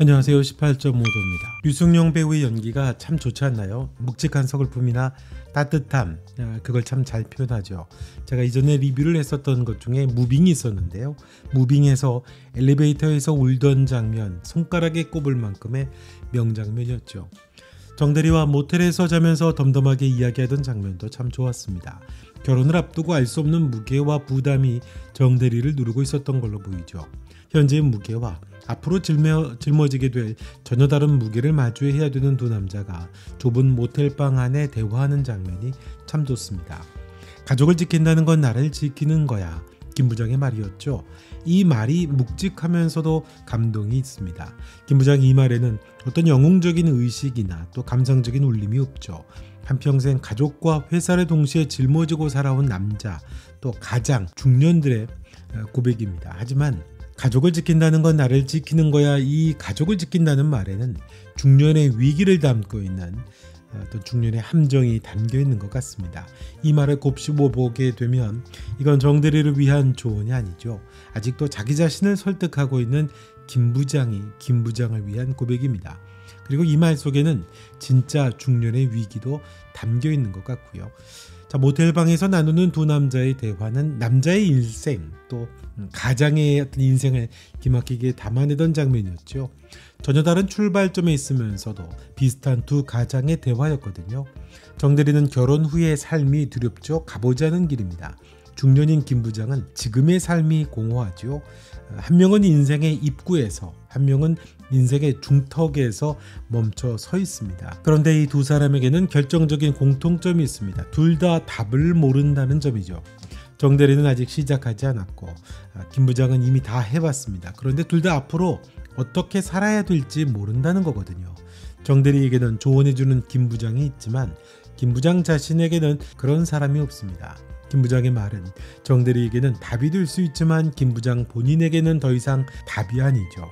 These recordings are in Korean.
안녕하세요. 18.5도입니다. 류승룡 배우의 연기가 참 좋지 않나요? 묵직한 서글픔이나 따뜻함, 그걸 참 잘 표현하죠. 제가 이전에 리뷰를 했었던 것 중에 무빙이 있었는데요. 무빙에서 엘리베이터에서 울던 장면, 손가락에 꼽을 만큼의 명장면이었죠. 정대리와 모텔에서 자면서 덤덤하게 이야기하던 장면도 참 좋았습니다. 결혼을 앞두고 알 수 없는 무게와 부담이 정대리를 누르고 있었던 걸로 보이죠. 현재의 무게와 앞으로 짊어지게 될 전혀 다른 무게를 마주해야 되는 두 남자가 좁은 모텔방 안에 대화하는 장면이 참 좋습니다. 가족을 지킨다는 건 나를 지키는 거야. 김 부장의 말이었죠. 이 말이 묵직하면서도 감동이 있습니다. 김 부장 이 말에는 어떤 영웅적인 의식이나 또 감상적인 울림이 없죠. 한평생 가족과 회사를 동시에 짊어지고 살아온 남자, 또 가장 중년들의 고백입니다. 하지만 가족을 지킨다는 건 나를 지키는 거야. 이 가족을 지킨다는 말에는 중년의 위기를 담고 있는 또 중년의 함정이 담겨 있는 것 같습니다. 이 말을 곱씹어 보게 되면 이건 정대리를 위한 조언이 아니죠. 아직도 자기 자신을 설득하고 있는 김 부장이 김 부장을 위한 고백입니다. 그리고 이 말 속에는 진짜 중년의 위기도 담겨 있는 것 같고요. 자, 모텔방에서 나누는 두 남자의 대화는 남자의 일생 또 가장의 어떤 인생을 기막히게 담아내던 장면이었죠. 전혀 다른 출발점에 있으면서도 비슷한 두 가장의 대화였거든요. 정대리는 결혼 후의 삶이 두렵죠. 가보지 않은 길입니다. 중년인 김 부장은 지금의 삶이 공허하죠. 한 명은 인생의 입구에서, 한 명은 인생의 중턱에서 멈춰 서 있습니다. 그런데 이 두 사람에게는 결정적인 공통점이 있습니다. 둘 다 답을 모른다는 점이죠. 정대리는 아직 시작하지 않았고 김 부장은 이미 다 해봤습니다. 그런데 둘 다 앞으로 어떻게 살아야 될지 모른다는 거거든요. 정대리에게는 조언해주는 김 부장이 있지만 김 부장 자신에게는 그런 사람이 없습니다. 김 부장의 말은 정대리에게는 답이 될 수 있지만 김 부장 본인에게는 더 이상 답이 아니죠.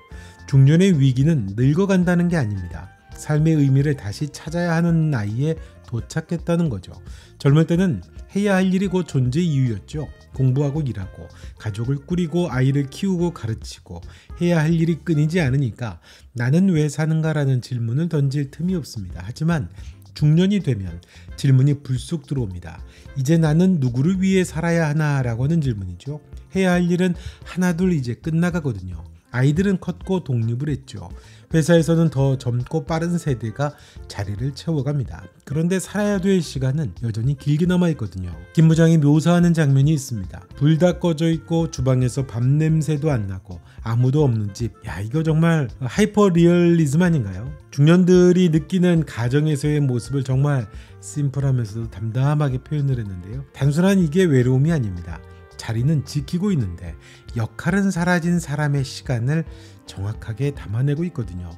중년의 위기는 늙어간다는 게 아닙니다. 삶의 의미를 다시 찾아야 하는 나이에 도착했다는 거죠. 젊을 때는 해야 할 일이 곧 존재 이유였죠. 공부하고 일하고 가족을 꾸리고 아이를 키우고 가르치고 해야 할 일이 끊이지 않으니까 나는 왜 사는가라는 질문을 던질 틈이 없습니다. 하지만 중년이 되면 질문이 불쑥 들어옵니다. 이제 나는 누구를 위해 살아야 하나라고 하는 질문이죠. 해야 할 일은 하나둘 이제 끝나가거든요. 아이들은 컸고 독립을 했죠. 회사에서는 더 젊고 빠른 세대가 자리를 채워갑니다. 그런데 살아야 될 시간은 여전히 길게 남아있거든요. 김 부장이 묘사하는 장면이 있습니다. 불 다 꺼져 있고 주방에서 밥 냄새도 안 나고 아무도 없는 집. 야, 이거 정말 하이퍼 리얼리즘 아닌가요? 중년들이 느끼는 가정에서의 모습을 정말 심플하면서도 담담하게 표현을 했는데요. 단순한 이게 외로움이 아닙니다. 자리는 지키고 있는데 역할은 사라진 사람의 시간을 정확하게 담아내고 있거든요.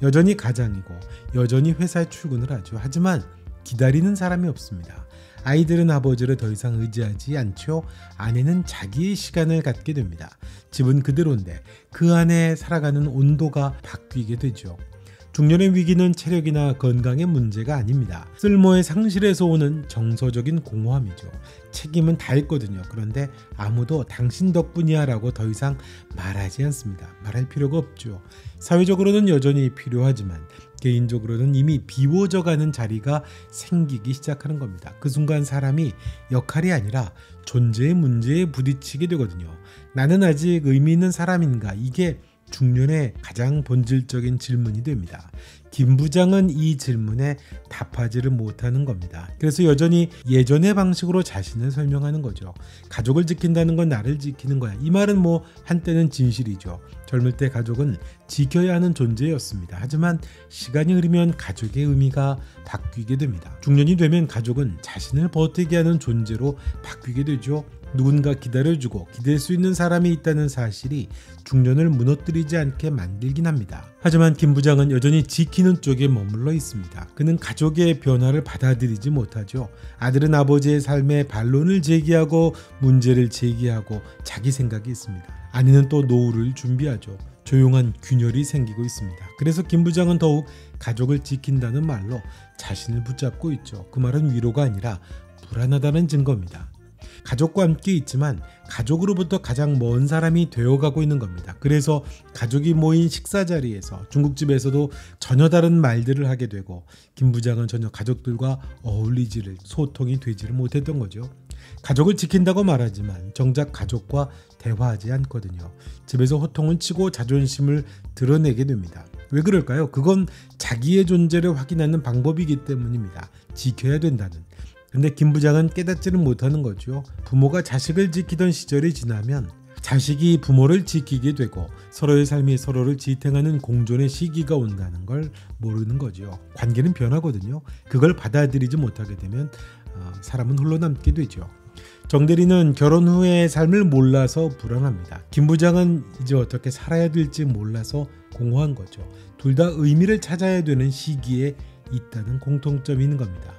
여전히 가장이고 여전히 회사에 출근을 하죠. 하지만 기다리는 사람이 없습니다. 아이들은 아버지를 더 이상 의지하지 않죠. 아내는 자기의 시간을 갖게 됩니다. 집은 그대로인데 그 안에 살아가는 온도가 바뀌게 되죠. 중년의 위기는 체력이나 건강의 문제가 아닙니다. 쓸모의 상실에서 오는 정서적인 공허함이죠. 책임은 다 했거든요. 그런데 아무도 당신 덕분이야 라고 더 이상 말하지 않습니다. 말할 필요가 없죠. 사회적으로는 여전히 필요하지만 개인적으로는 이미 비워져가는 자리가 생기기 시작하는 겁니다. 그 순간 사람이 역할이 아니라 존재의 문제에 부딪히게 되거든요. 나는 아직 의미 있는 사람인가? 이게 중년의 가장 본질적인 질문이 됩니다. 김 부장은 이 질문에 답하지를 못하는 겁니다. 그래서 여전히 예전의 방식으로 자신을 설명하는 거죠. 가족을 지킨다는 건 나를 지키는 거야. 이 말은 한때는 진실이죠. 젊을 때 가족은 지켜야 하는 존재였습니다. 하지만 시간이 흐르면 가족의 의미가 바뀌게 됩니다. 중년이 되면 가족은 자신을 버티게 하는 존재로 바뀌게 되죠. 누군가 기다려주고 기댈 수 있는 사람이 있다는 사실이 중년을 무너뜨리지 않게 만들긴 합니다. 하지만 김 부장은 여전히 지키는 쪽에 머물러 있습니다. 그는 가족의 변화를 받아들이지 못하죠. 아들은 아버지의 삶에 반론을 제기하고 문제를 제기하고 자기 생각이 있습니다. 아내는 또 노후를 준비하죠. 조용한 균열이 생기고 있습니다. 그래서 김 부장은 더욱 가족을 지킨다는 말로 자신을 붙잡고 있죠. 그 말은 위로가 아니라 불안하다는 증거입니다. 가족과 함께 있지만 가족으로부터 가장 먼 사람이 되어가고 있는 겁니다. 그래서 가족이 모인 식사 자리에서 중국집에서도 전혀 다른 말들을 하게 되고 김 부장은 전혀 가족들과 어울리지를 소통이 되지를 못했던 거죠. 가족을 지킨다고 말하지만 정작 가족과 대화하지 않거든요. 집에서 호통을 치고 자존심을 드러내게 됩니다. 왜 그럴까요? 그건 자기의 존재를 확인하는 방법이기 때문입니다. 지켜야 된다는. 근데 김 부장은 깨닫지는 못하는 거죠. 부모가 자식을 지키던 시절이 지나면 자식이 부모를 지키게 되고 서로의 삶이 서로를 지탱하는 공존의 시기가 온다는 걸 모르는 거죠. 관계는 변하거든요. 그걸 받아들이지 못하게 되면 사람은 홀로 남게 되죠. 정대리는 결혼 후의 삶을 몰라서 불안합니다. 김 부장은 이제 어떻게 살아야 될지 몰라서 공허한 거죠. 둘 다 의미를 찾아야 되는 시기에 있다는 공통점이 있는 겁니다.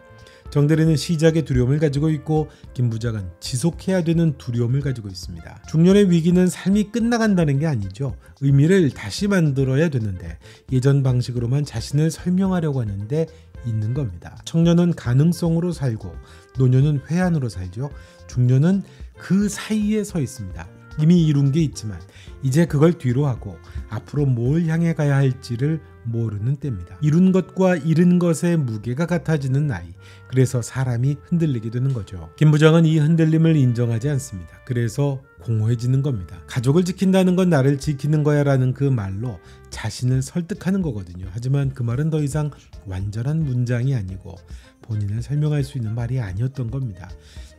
정대리는 시작의 두려움을 가지고 있고 김 부장은 지속해야 되는 두려움을 가지고 있습니다. 중년의 위기는 삶이 끝나간다는 게 아니죠. 의미를 다시 만들어야 되는데 예전 방식으로만 자신을 설명하려고 하는데 있는 겁니다. 청년은 가능성으로 살고 노년은 회한으로 살죠. 중년은 그 사이에 서 있습니다. 이미 이룬 게 있지만 이제 그걸 뒤로 하고 앞으로 뭘 향해 가야 할지를 모르는 때입니다. 이룬 것과 잃은 것의 무게가 같아지는 나이. 그래서 사람이 흔들리게 되는 거죠. 김 부장은 이 흔들림을 인정하지 않습니다. 그래서 공허해지는 겁니다. 가족을 지킨다는 건 나를 지키는 거야 라는 그 말로 자신을 설득하는 거거든요. 하지만 그 말은 더 이상 완전한 문장이 아니고 본인을 설명할 수 있는 말이 아니었던 겁니다.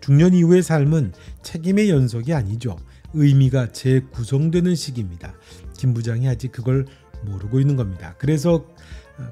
중년 이후의 삶은 책임의 연속이 아니죠. 의미가 재구성되는 시기입니다. 김 부장이 아직 그걸 모르고 있는 겁니다. 그래서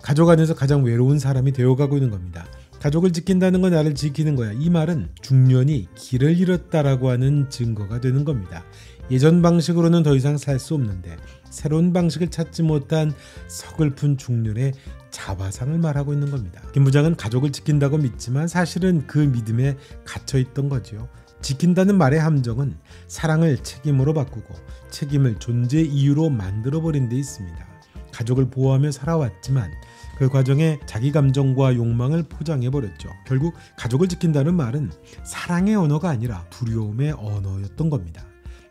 가족 안에서 가장 외로운 사람이 되어가고 있는 겁니다. 가족을 지킨다는 건 나를 지키는 거야. 이 말은 중년이 길을 잃었다라고 하는 증거가 되는 겁니다. 예전 방식으로는 더 이상 살 수 없는데 새로운 방식을 찾지 못한 서글픈 중년의 자화상을 말하고 있는 겁니다. 김 부장은 가족을 지킨다고 믿지만 사실은 그 믿음에 갇혀있던 거죠. 지킨다는 말의 함정은 사랑을 책임으로 바꾸고 책임을 존재 이유로 만들어버린 데 있습니다. 가족을 보호하며 살아왔지만 그 과정에 자기 감정과 욕망을 포장해버렸죠. 결국 가족을 지킨다는 말은 사랑의 언어가 아니라 두려움의 언어였던 겁니다.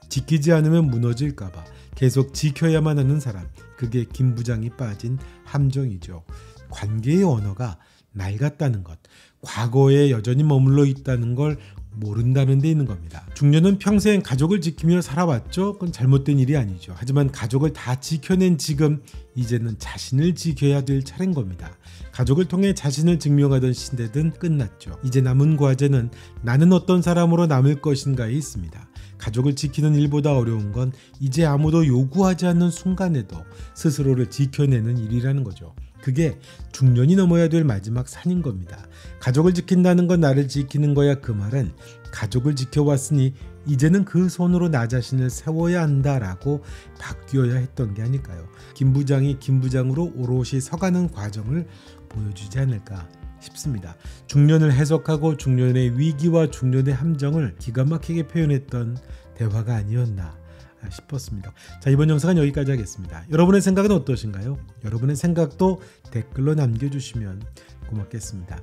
지키지 않으면 무너질까봐 계속 지켜야만 하는 사람, 그게 김 부장이 빠진 함정이죠. 관계의 언어가 낡았다는 것, 과거에 여전히 머물러 있다는 걸 모른다는 데 있는 겁니다. 중년은 평생 가족을 지키며 살아왔죠. 그건 잘못된 일이 아니죠. 하지만 가족을 다 지켜낸 지금 이제는 자신을 지켜야 될 차례인 겁니다. 가족을 통해 자신을 증명하던 시대는 끝났죠. 이제 남은 과제는 나는 어떤 사람으로 남을 것인가에 있습니다. 가족을 지키는 일보다 어려운 건 이제 아무도 요구하지 않는 순간에도 스스로를 지켜내는 일이라는 거죠. 그게 중년이 넘어야 될 마지막 산인 겁니다. 가족을 지킨다는 건 나를 지키는 거야. 그 말은 가족을 지켜왔으니 이제는 그 손으로 나 자신을 세워야 한다라고 바뀌어야 했던 게 아닐까요? 김 부장이 김 부장으로 오롯이 서가는 과정을 보여주지 않을까 싶습니다. 중년을 해석하고 중년의 위기와 중년의 함정을 기가 막히게 표현했던 대화가 아니었나 싶었습니다. 자, 이번 영상은 여기까지 하겠습니다. 여러분의 생각은 어떠신가요? 여러분의 생각도 댓글로 남겨주시면 고맙겠습니다.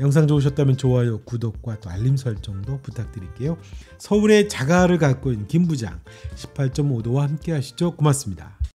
영상 좋으셨다면 좋아요, 구독과 또 알림 설정도 부탁드릴게요. 서울의 자가를 갖고 있는 김 부장 18.5도와 함께 하시죠. 고맙습니다.